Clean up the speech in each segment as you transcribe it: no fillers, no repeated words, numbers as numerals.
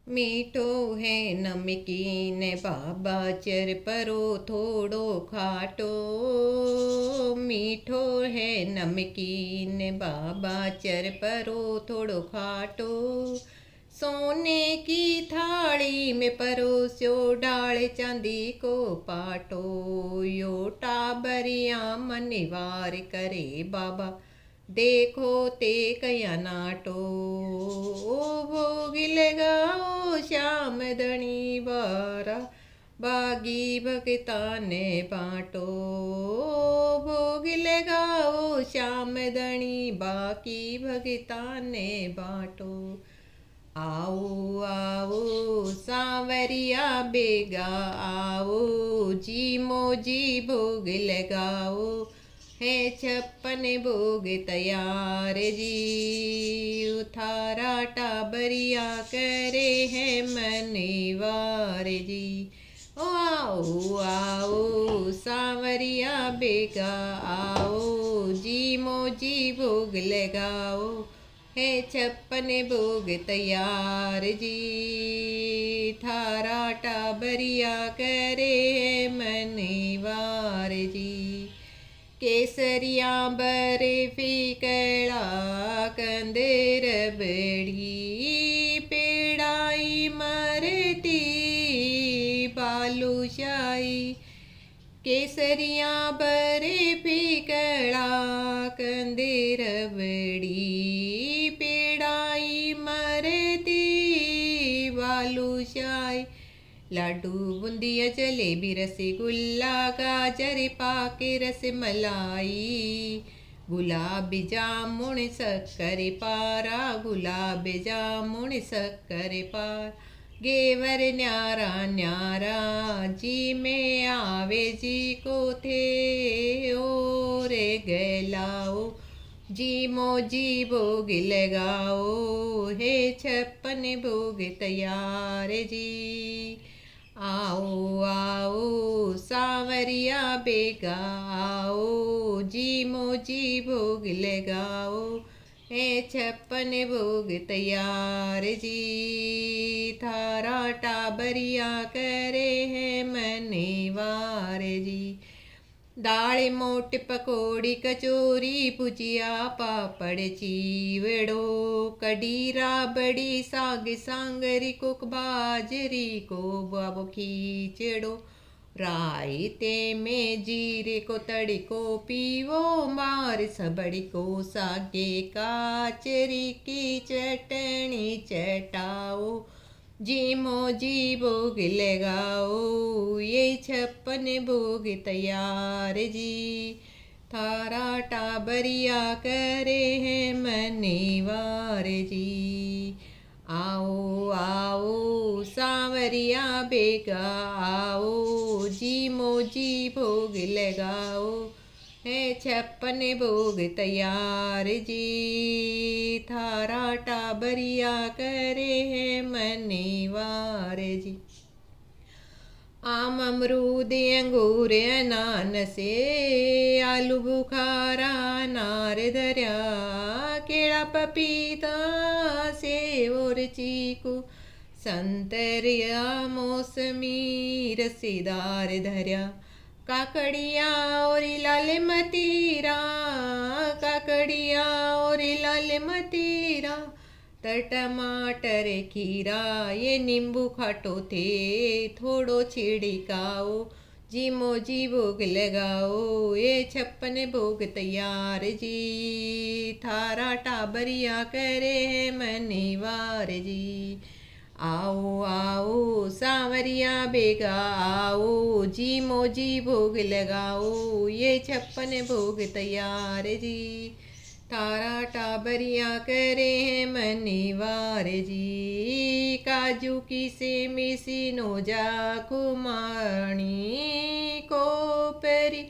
मीठो है नमकीन बाबा चर परो थोड़ो खाटो। मीठो है नमकीन बाबा चर परो थोड़ो खाटो। सोने की थाली में परोस्यो डाल चांदी को पाटो। यो टाबरिया मनिवार करे बाबा देखो ते कया नाटो। ओ भोगिल गाओ श्याम धनी बारा बागी भगता ने बाटो। भोगिल गाओ श्याम धनी बाकी भगता ने बाटो। आओ आओ सांवरिया बेगा आओ जी मोजी भोग लगाओ। है 56 भोग तैयार जी उथारा टाबरिया करे है मनीवार जी। ओ आओ आओ सांवरिया बेगा आओ जी मोजी भोग लगाओ। है 56 भोग तैयार जी थारा टाबरिया करे है मनीवार जी। केसरिया बर्फी कड़ा कंदेर बड़ी पेड़ाई मरती बालूशाही। केसरिया बर्फी कड़ा कंदेर बड़ी पेड़ाई मरती बालूशाही। लाडू बूंदिया जलेबी रसगुल्ला गाजर पाक रस मलाई। गुलाब जामुन शक्कर पारा गुलाब जामुन शक्कर पारा। गेवर न्यारा न्यारा जी में आवे जी को थे और गलाओ जी मोजी भोग लगाओ। है 56 भोग तैयार जी। आओ आओ सांवरिया बेगा आओ जी मोजी भोग लगाओ। है 56 भोग तैयार जी थारा टाबरिया करे है मनीवार जी। दाल मोट पकोड़ी कचौरी भुजिया पापड़ चीवड़ो। कड़ी राबड़ी साग सांगरी कुक बाजरी को बाबो खींचड़ो। रायते में जीरे को तड़ी को पीवो मार सबड़ी को सागे काचरी की चटनी चटाओ। जी मोजी भोग लगाओ ये 56 भोग तैयार जी थारा टाबरिया करे है मनीवार जी। आओ आओ सांवरिया बेगा आओ जी मोजी भोग लगाओ। है 56 भोग तैयार जी थारा टाबरिया करे है मनीवार जी। आम अमरूद अंगूर अनानसे आलू बुखारा अनार धर्या। केला पपीता सेब और चीकू संतरिया मौसमी रसीदार धर्या। काकड़िया और लाल मतीरा काकड़िया और लाल मतीरा। टमाटर खीरा ये नींबू खाटो थे थोड़ो छिड़काओ। जी मोजी भोग लगाओ ये 56 भोग तैयार जी थारा टाबरिया करे है मनीवार जी। आओ आओ सांवरिया बेगा आओ जी मोजी भोग लगाओ ये 56 भोग तैयार जी थारा टाबरिया करे है मनीवार जी। काजू की सेमी नोजा कुमाणी को पेरी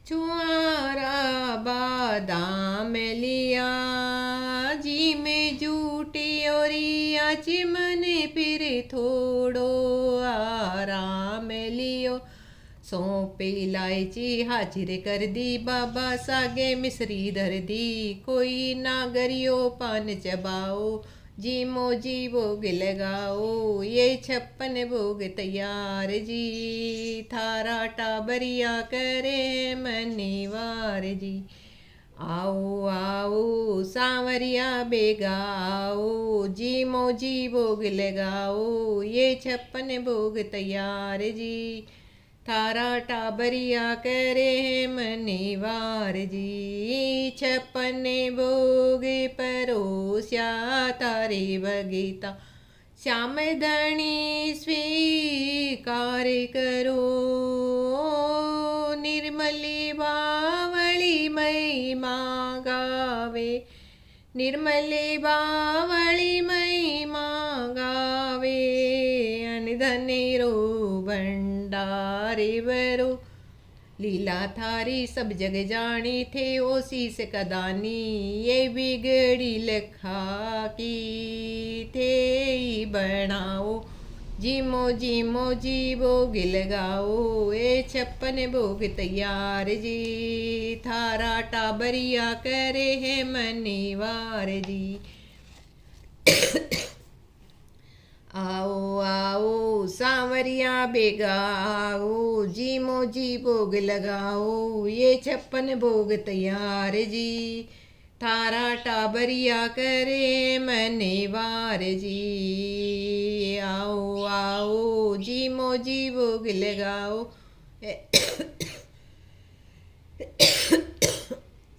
छुआरा बादाम लिया। जी में जूटी और चिमन फिर थोड़ो आराम लियो। सौंप इलायची हाजिर कर दी बाबा सागे मिश्री धर दी। कोई नागरियो पान चबाओ जी मोजी भोग लगाओ, ये 56 भोग तैयार जी। थारा टाबरिया करे मनीवार जी। आओ आओ सांवरिया बेगा आओ, जी मोजी भोग लगाओ, ये 56 भोग तैयार जी। थारा टाबरिया करे मनीवार जी। 56 भोग परोस्या तारे बगीता, श्याम धनी स्वीकार करो। निर्मली बावली महिमा गावे, निर्मली बावली महिमा गावे। अनधनेरो भंडारे भरो, लीला थारी सब जग जानी थे ओ शीस कदानी। ये बिगड़ी लखा की थे बनाओ, जीमो जीमो जी भोग लगाओ, ये 56 भोग तैयार जी। थारा टाबरिया करे है मनीवार जी। आओ आओ सांवरिया बेगा आओ, जी मोजी भोग लगाओ, ये 56 भोग तैयार जी। थारा टाबरिया करे मनीवार जी। आओ आओ जी मोजी भोग लगाओ।